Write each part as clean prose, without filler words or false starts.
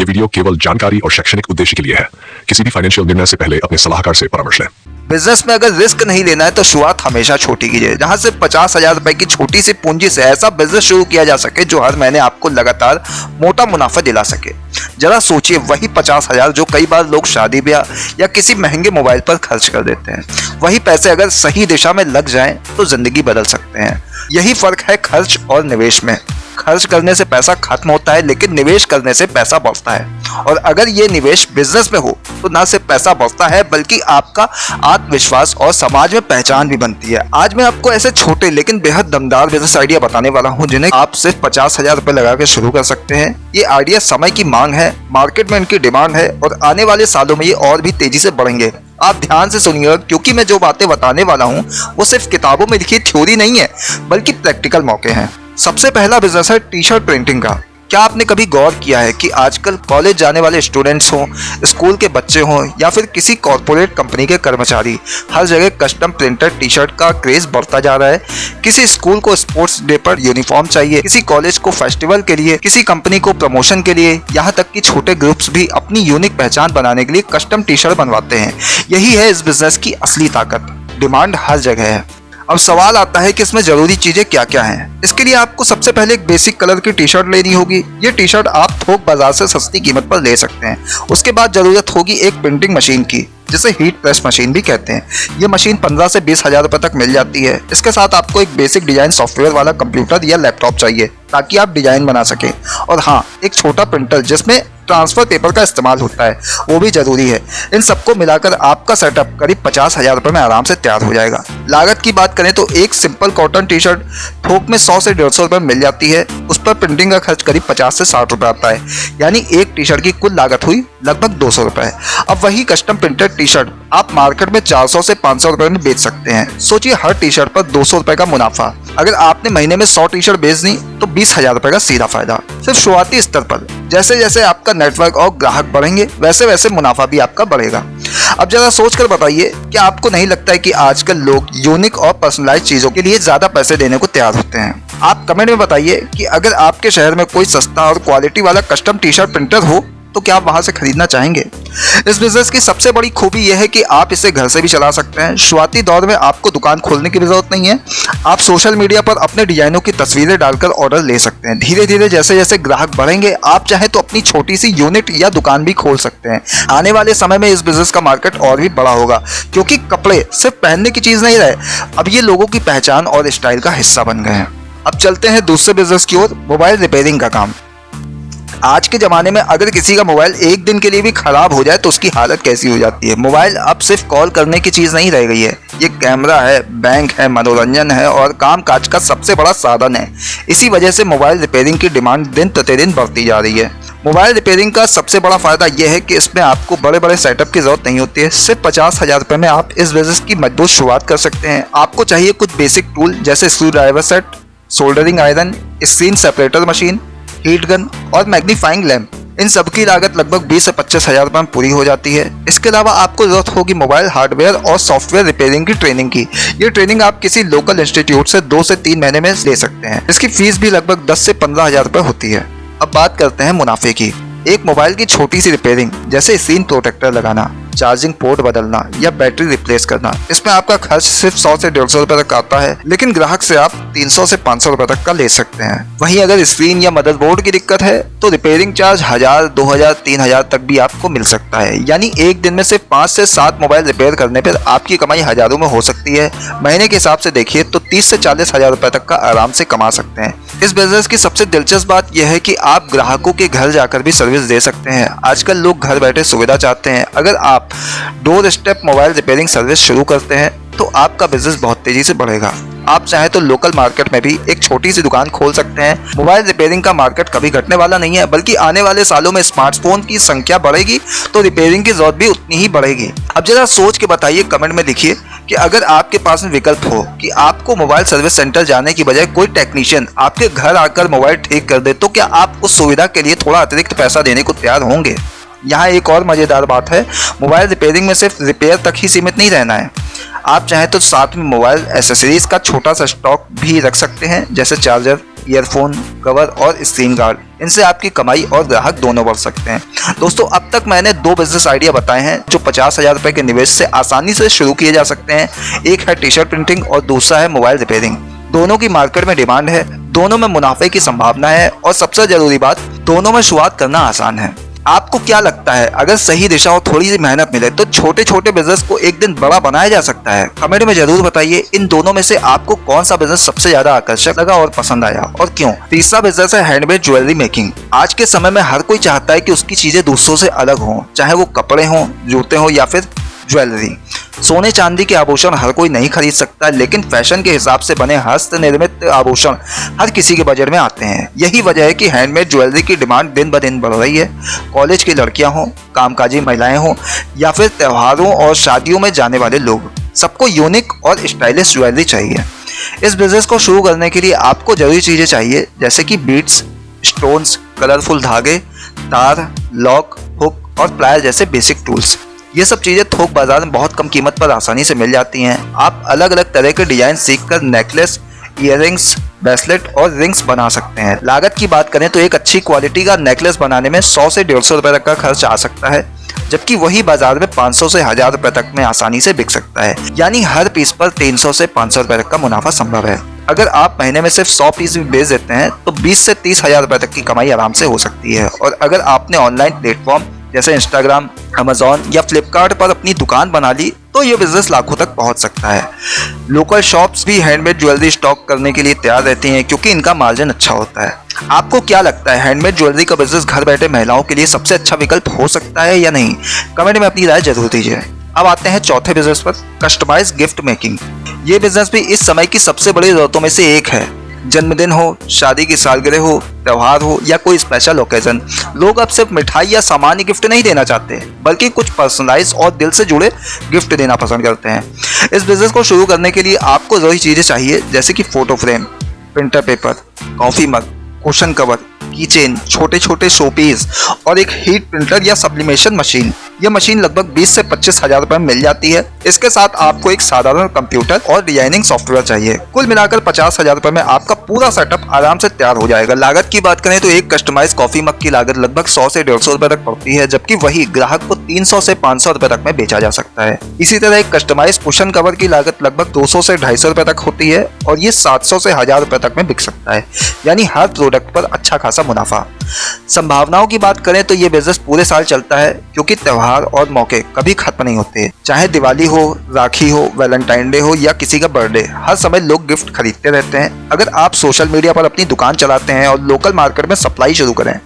Video केवल जानकारी और शैक्षणिक उद्देश्य के लिए है। किसी भी फाइनेंशियल निर्णय से पहले अपने सलाहकार से परामर्श लें। बिजनेस में अगर रिस्क नहीं लेना है तो शुरुआत हमेशा छोटी कीजिए, जहां से 50,000 रुपए की छोटी सी पूंजी से ऐसा बिजनेस शुरू किया जा सके जो हर महीने आपको लगातार मोटा मुनाफा दिला सके। जरा सोचिए, वही 50,000 जो कई बार लोग शादी ब्याह या किसी महंगे मोबाइल पर खर्च कर देते हैं, वही पैसे अगर सही दिशा में लग जाएं तो जिंदगी बदल सकते हैं। यही फर्क है खर्च और निवेश में। खर्च करने से पैसा खत्म होता है, लेकिन निवेश करने से पैसा बढ़ता है। और अगर ये निवेश बिजनेस में हो तो ना सिर्फ पैसा बढ़ता है बल्कि आपका आत्मविश्वास और समाज में पहचान भी बनती है। आज मैं आपको ऐसे छोटे लेकिन बेहद दमदार बिजनेस आइडिया बताने वाला हूँ जिन्हें आप सिर्फ 50,000 रुपए लगा के शुरू कर सकते हैं। ये आइडिया समय की मांग है, मार्केट में इनकी डिमांड है और आने वाले सालों में ये और भी तेजी से बढ़ेंगे। आप ध्यान से सुनिएगा, क्योंकि मैं जो बातें बताने वाला हूँ वो सिर्फ किताबों में लिखी थ्योरी नहीं है बल्कि प्रैक्टिकल मौके हैं। सबसे पहला बिजनेस है टी शर्ट प्रिंटिंग का। क्या आपने कभी गौर किया है कि आजकल कॉलेज जाने वाले स्टूडेंट्स हों, स्कूल के बच्चे हों या फिर किसी कॉर्पोरेट कंपनी के कर्मचारी, हर जगह कस्टम प्रिंटेड टी शर्ट का क्रेज बढ़ता जा रहा है। किसी स्कूल को स्पोर्ट्स डे पर यूनिफॉर्म चाहिए, किसी कॉलेज को फेस्टिवल के लिए, किसी कंपनी को प्रमोशन के लिए, यहाँ तक कि छोटे ग्रुप्स भी अपनी यूनिक पहचान बनाने के लिए कस्टम टी शर्ट बनवाते हैं। यही है इस बिजनेस की असली ताकत। डिमांड हर जगह है। अब सवाल आता है कि इसमें जरूरी चीजें क्या क्या हैं। इसके लिए आपको सबसे पहले एक बेसिक कलर की टी शर्ट लेनी होगी। ये टी शर्ट आप थोक बाजार से सस्ती कीमत पर ले सकते हैं। उसके बाद जरूरत होगी एक प्रिंटिंग मशीन की, जिसे हीट प्रेस मशीन भी कहते हैं। ये मशीन 15 से 20,000 रुपए तक मिल जाती है। इसके साथ आपको एक बेसिक डिजाइन सॉफ्टवेयर वाला कंप्यूटर या लैपटॉप चाहिए ताकि आप डिजाइन बना सकें। और हाँ, एक छोटा प्रिंटर जिसमें ट्रांसफर पेपर का इस्तेमाल होता है, वो भी जरूरी है। इन सबको मिलाकर आपका सेटअप करीब 50,000 रुपए में आराम से तैयार हो जाएगा। लागत की बात करें तो एक सिंपल कॉटन टी शर्ट थोक में 100 से 150 रुपए मिल जाती है। उस पर प्रिंटिंग का खर्च करीब 50 से 60 रुपए आता है, यानी एक टी शर्ट की कुल लागत हुई लगभग 200 रुपए। अब वही कस्टम प्रिंटेड टी शर्ट आप मार्केट में 400 से 500 रुपए में बेच सकते हैं। सोचिए, हर टी शर्ट पर 200 रुपए का मुनाफा। अगर आपने महीने में 100 टी शर्ट बेच दी तो 20,000 रुपए का सीधा फायदा सिर्फ शुरुआती स्तर पर। जैसे जैसे आपका नेटवर्क और ग्राहक बढ़ेंगे वैसे वैसे मुनाफा भी आपका बढ़ेगा। अब जरा सोच कर बताइए, क्या आपको नहीं लगता है कि आजकल लोग यूनिक और पर्सनलाइज चीजों के लिए ज्यादा पैसे देने को तैयार होते हैं? आप कमेंट में बताइए कि अगर आपके शहर में कोई सस्ता और क्वालिटी वाला कस्टम टी शर्ट प्रिंटर हो तो क्या आप वहां से खरीदना चाहेंगे? इस बिजनेस की सबसे बड़ी खूबी यह है कि आप इसे घर से भी चला सकते हैं। शुरुआती दौर में आपको दुकान खोलने की भी जरूरत नहीं है। आप सोशल मीडिया पर अपने डिजाइनों की तस्वीरें डालकर ऑर्डर ले सकते हैं। धीरे धीरे जैसे जैसे ग्राहक बढ़ेंगे, आप चाहे तो अपनी छोटी सी यूनिट या दुकान भी खोल सकते हैं। आने वाले समय में इस बिजनेस का मार्केट और भी बड़ा होगा, क्योंकि कपड़े सिर्फ पहनने की चीज नहीं रहे, अब ये लोगों की पहचान और स्टाइल का हिस्सा बन गए हैं। अब चलते हैं दूसरे बिजनेस की ओर, मोबाइल रिपेयरिंग का काम। आज के ज़माने में अगर किसी का मोबाइल एक दिन के लिए भी खराब हो जाए तो उसकी हालत कैसी हो जाती है। मोबाइल अब सिर्फ कॉल करने की चीज़ नहीं रह गई है, ये कैमरा है, बैंक है, मनोरंजन है और काम काज का सबसे बड़ा साधन है। इसी वजह से मोबाइल रिपेयरिंग की डिमांड दिन प्रतिदिन बढ़ती जा रही है। मोबाइल रिपेयरिंग का सबसे बड़ा फायदा यह है कि इसमें आपको बड़े बड़े सेटअप की जरूरत नहीं होती है। सिर्फ 50,000 रुपए में आप इस बिजनेस की मजबूत शुरुआत कर सकते हैं। आपको चाहिए कुछ बेसिक टूल जैसे screw driver set, soldering iron, screen separator machine, heat gun और मैग्नीफाइंग लैंप। इन सब की लागत लगभग 20 से 25,000 रुपए में पूरी हो जाती है। इसके अलावा आपको जरूरत होगी मोबाइल हार्डवेयर और सॉफ्टवेयर रिपेयरिंग की ट्रेनिंग की। ये ट्रेनिंग आप किसी लोकल इंस्टीट्यूट से 2 से 3 महीने में ले सकते हैं। इसकी फीस भी लगभग 10 से 15,000 रुपए होती है। अब बात करते हैं मुनाफे की। एक मोबाइल की छोटी सी रिपेयरिंग जैसे स्क्रीन प्रोटेक्टर लगाना, चार्जिंग पोर्ट बदलना या बैटरी रिप्लेस करना, इसमें आपका खर्च सिर्फ 100 से 150 रुपए तक आता है, लेकिन ग्राहक से आप 300 से 500 रुपए तक का ले सकते हैं। वहीं अगर स्क्रीन या मदरबोर्ड की दिक्कत है तो रिपेयरिंग चार्ज 1000, 2000, 3000 तक भी आपको मिल सकता है। यानी एक दिन में से 5 से 7 मोबाइल रिपेयर करने पर आपकी कमाई हजारों में हो सकती है। महीने के हिसाब से देखिए तो 30 से 40,000 रुपए तक का आराम से कमा सकते हैं। इस बिजनेस की सबसे दिलचस्प बात यह है कि आप ग्राहकों के घर जाकर भी सर्विस दे सकते हैं। आजकल लोग घर बैठे सुविधा चाहते हैं। अगर आप door step mobile repairing service शुरू करते हैं तो आपका बिजनेस बहुत तेजी से बढ़ेगा। आप चाहे तो लोकल मार्केट में भी एक छोटी सी दुकान खोल सकते हैं। मोबाइल रिपेयरिंग का मार्केट कभी घटने वाला नहीं है, बल्कि आने वाले सालों में स्मार्टफोन की संख्या बढ़ेगी तो रिपेयरिंग की जरूरत भी उतनी ही बढ़ेगी। अब जरा सोच के बताइए, कमेंट में लिखिए कि अगर आपके पास में विकल्प हो कि आपको मोबाइल सर्विस सेंटर जाने की बजाय कोई टेक्नीशियन आपके घर आकर मोबाइल ठीक कर दे, तो क्या आप उस सुविधा के लिए थोड़ा अतिरिक्त पैसा देने को तैयार होंगे? यहाँ एक और मजेदार बात है, मोबाइल रिपेयरिंग में सिर्फ रिपेयर तक ही सीमित नहीं रहना है। आप चाहें तो साथ में मोबाइल एसेसरीज का छोटा सा स्टॉक भी रख सकते हैं, जैसे चार्जर, ईयरफोन, कवर और स्क्रीन गार्ड। इनसे आपकी कमाई और ग्राहक दोनों बढ़ सकते हैं। दोस्तों, अब तक मैंने 2 बिजनेस आइडिया बताए हैं जो 50,000 रुपए के निवेश से आसानी से शुरू किए जा सकते हैं। एक है टी शर्ट प्रिंटिंग और दूसरा है मोबाइल रिपेयरिंग। दोनों की मार्केट में डिमांड है, दोनों में मुनाफे की संभावना है और सबसे जरूरी बात, दोनों में शुरुआत करना आसान है। आपको क्या लगता है, अगर सही दिशा और थोड़ी सी मेहनत मिले तो छोटे छोटे बिजनेस को एक दिन बड़ा बनाया जा सकता है? कमेंट में जरूर बताइए इन दोनों में से आपको कौन सा बिजनेस सबसे ज्यादा आकर्षक लगा और पसंद आया और क्यों। तीसरा बिजनेस है हैंडमेड ज्वेलरी मेकिंग। आज के समय में हर कोई चाहता है कि उसकी चीजें दूसरों से अलग हों, चाहे वो कपड़े हों, जूते हों या फिर ज्वेलरी। सोने चांदी के आभूषण हर कोई नहीं खरीद सकता, लेकिन फैशन के हिसाब से बने हस्त निर्मित आभूषण हर किसी के बजट में आते हैं। यही वजह है कि हैंडमेड ज्वेलरी की डिमांड दिन ब दिन बढ़ रही है। कॉलेज की लड़कियां हों, कामकाजी महिलाएं हों या फिर त्योहारों और शादियों में जाने वाले लोग, सबको यूनिक और स्टाइलिश ज्वेलरी चाहिए। इस बिजनेस को शुरू करने के लिए आपको जरूरी चीजें चाहिए, जैसे कि बीड्स, स्टोन्स, कलरफुल धागे, तार, लॉक, हुक और प्लायर जैसे बेसिक टूल्स। ये सब चीजें थोक बाजार में बहुत कम कीमत पर आसानी से मिल जाती हैं। आप अलग अलग तरह के डिजाइन सीखकर नेकलेस, इयररिंग्स, ब्रेसलेट और रिंग्स बना सकते हैं। लागत की बात करें तो एक अच्छी क्वालिटी का नेकलेस बनाने में 100 से 150 रुपए तक का खर्च आ सकता है, जबकि वही बाजार में 500 से 1000 रुपए तक में आसानी से बिक सकता है। यानी हर पीस पर 300 से 500 रुपए तक का मुनाफा संभव है। अगर आप महीने में सिर्फ 100 पीस भी बेच देते हैं तो 20 से 30,000 रुपए तक की कमाई आराम से हो सकती है। और अगर आपने ऑनलाइन प्लेटफॉर्म जैसे इंस्टाग्राम, अमेजॉन या फ्लिपकार्ट पर अपनी दुकान बना ली तो ये बिजनेस लाखों तक पहुंच सकता है। लोकल शॉप्स भी हैंडमेड ज्वेलरी स्टॉक करने के लिए तैयार रहती हैं, क्योंकि इनका मार्जिन अच्छा होता है। आपको क्या लगता है, हैंडमेड ज्वेलरी का बिजनेस घर बैठे महिलाओं के लिए सबसे अच्छा विकल्प हो सकता है या नहीं? कमेंट में अपनी राय जरूर दीजिए। अब आते हैं चौथे बिजनेस पर, कस्टमाइज गिफ्ट मेकिंग। ये बिजनेस भी इस समय की सबसे बड़ी जरूरतों में से एक है। जन्मदिन हो, शादी की सालगिरह हो, त्योहार हो या कोई स्पेशल ओकेजन, लोग अब सिर्फ मिठाई या सामान्य गिफ्ट नहीं देना चाहते, बल्कि कुछ पर्सनलाइज और दिल से जुड़े गिफ्ट देना पसंद करते हैं। इस बिजनेस को शुरू करने के लिए आपको जरूरी चीजें चाहिए, जैसे कि photo frame, printer paper, coffee mug, cushion cover, keychain, छोटे छोटे शोपीस और एक हीट प्रिंटर या सब्लिमेशन मशीन। यह मशीन लगभग 20 से 25,000 रुपए में मिल जाती है। इसके साथ आपको एक साधारण कंप्यूटर और डिजाइनिंग सॉफ्टवेयर चाहिए। कुल मिलाकर 50,000 रुपए में आपका पूरा सेटअप आराम से तैयार हो जाएगा। लागत की बात करें तो एक कस्टमाइज कॉफी मग की लागत लगभग 100 से 150 रुपए तक पड़ती है, जबकि वही ग्राहक को 300 से 500 रुपए तक में बेचा जा सकता है। इसी तरह एक कस्टमाइज कुशन कवर की लागत लगभग 200 से 250 रुपए तक होती है और ये 700 से 1000 रुपए तक में बिक सकता है। यानी हर प्रोडक्ट पर अच्छा खासा मुनाफा। संभावनाओं की बात करें तो ये बिजनेस पूरे साल चलता है, क्योंकि त्योहार और मौके कभी खत्म नहीं होते। चाहे दिवाली हो, राखी हो, वैलेंटाइन डे हो या किसी का बर्थडे, हर समय लोग गिफ्ट खरीदते रहते हैं। अगर आप सोशल मीडिया पर अपनी दुकान चलाते हैं और लोकल मार्केट में सप्लाई शुरू करें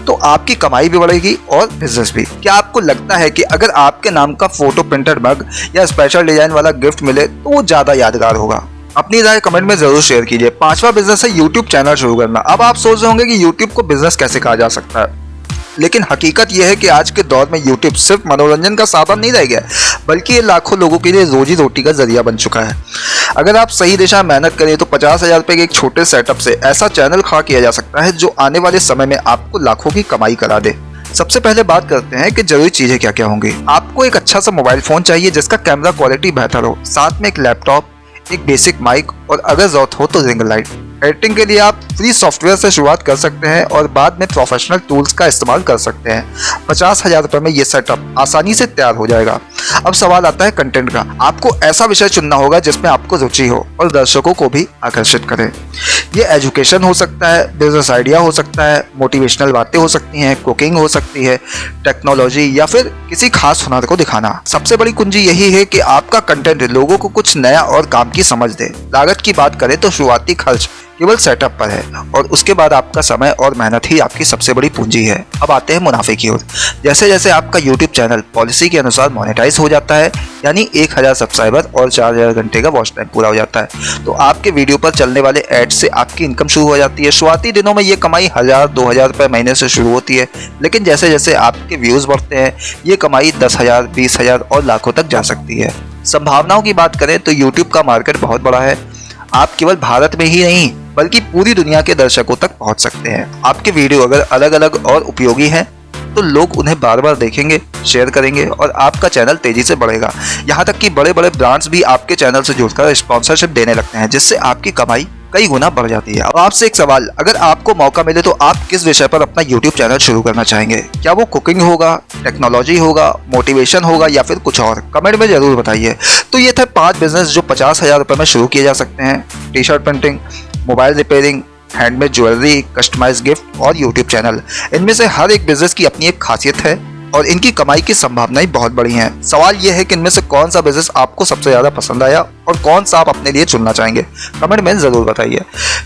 तो आपकी कमाई भी बढ़ेगी और बिजनेस भी। क्या आपको लगता है कि अगर आपके नाम का फोटो प्रिंटेड मग या स्पेशल डिजाइन वाला गिफ्ट मिले तो वो ज्यादा यादगार होगा? अपनी राय कमेंट में जरूर शेयर कीजिए। पांचवा बिजनेस है यूट्यूब चैनल शुरू करना। अब आप सोच रहे होंगे कि यूट्यूब को बिजनेस कैसे कहा जा सकता है, लेकिन हकीकत यह है कि आज के दौर में यूट्यूब सिर्फ मनोरंजन का साधन नहीं रह गया, बल्कि ये लाखों लोगों के लिए रोजी रोटी का जरिया बन चुका है। अगर आप सही दिशा में मेहनत करें तो 50,000 रुपए के एक छोटे सेटअप से ऐसा चैनल खड़ा किया जा सकता है जो आने वाले समय में आपको लाखों की कमाई करा दे। सबसे पहले बात करते हैं कि जरूरी चीजें क्या क्या होंगी। आपको एक अच्छा सा मोबाइल फोन चाहिए जिसका कैमरा क्वालिटी बेहतर हो, साथ में एक लैपटॉप, एक बेसिक माइक और अगर जरूरत हो तो रिंग लाइट। एडिटिंग के लिए आप फ्री सॉफ्टवेयर से शुरुआत कर सकते हैं और बाद में प्रोफेशनल टूल्स का इस्तेमाल कर सकते हैं। 50,000 रुपए में ये सेटअप आसानी से तैयार हो जाएगा। अब सवाल आता है कंटेंट का। आपको ऐसा विषय चुनना होगा जिसमें आपको रुचि हो और दर्शकों को भी आकर्षित करे। ये एजुकेशन हो सकता है, बिजनेस आइडिया हो सकता है, मोटिवेशनल बातें हो सकती हैं, कुकिंग हो सकती है, टेक्नोलॉजी या फिर किसी खास हुनर को दिखाना। सबसे बड़ी कुंजी यही है कि आपका कंटेंट लोगों को कुछ नया और काम की समझ दे। लागत की बात करें तो शुरुआती खर्च केवल सेटअप पर है और उसके बाद आपका समय और मेहनत ही आपकी सबसे बड़ी पूंजी है। अब आते हैं मुनाफे की ओर। जैसे जैसे आपका YouTube चैनल पॉलिसी के अनुसार मोनेटाइज हो जाता है, यानी 1000 सब्सक्राइबर और 4000 घंटे का वॉच टाइम पूरा हो जाता है, तो आपके वीडियो पर चलने वाले एड से आपकी इनकम शुरू हो जाती है। शुरुआती दिनों में ये कमाई 1000-2000 रुपए महीने से शुरू होती है, लेकिन जैसे जैसे आपके व्यूज बढ़ते हैं ये कमाई 10,000, 20,000 और लाखों तक जा सकती है। संभावनाओं की बात करें तो YouTube का मार्केट बहुत बड़ा है। आप केवल भारत में ही नहीं बल्कि पूरी दुनिया के दर्शकों तक पहुंच सकते हैं। आपके वीडियो अगर अलग अलग और उपयोगी हैं तो लोग उन्हें बार बार देखेंगे, शेयर करेंगे और आपका चैनल तेजी से बढ़ेगा। यहाँ तक कि बड़े बड़े ब्रांड्स भी आपके चैनल से जुड़कर स्पॉन्सरशिप देने लगते हैं, जिससे आपकी कमाई कई गुना बढ़ जाती है। अब आपसे एक सवाल, अगर आपको मौका मिले तो आप किस विषय पर अपना YouTube चैनल शुरू करना चाहेंगे? क्या वो कुकिंग होगा, टेक्नोलॉजी होगा, मोटिवेशन होगा या फिर कुछ और? कमेंट में जरूर बताइए। तो ये थे 5 बिजनेस जो 50,000 रुपये में शुरू किए जा सकते हैं। T shirt printing, mobile repairing, handmade jewellery, customise gift और यूट्यूब चैनल। इनमें से हर एक बिजनेस की अपनी एक खासियत है और इनकी कमाई की संभावनाएं बहुत बड़ी हैं। सवाल यह है कि इनमें से कौन सा बिजनेस आपको सबसे ज़्यादा पसंद आया और कौन सा आप अपने लिए चुनना चाहेंगे? कमेंट में ज़रूर बताइए।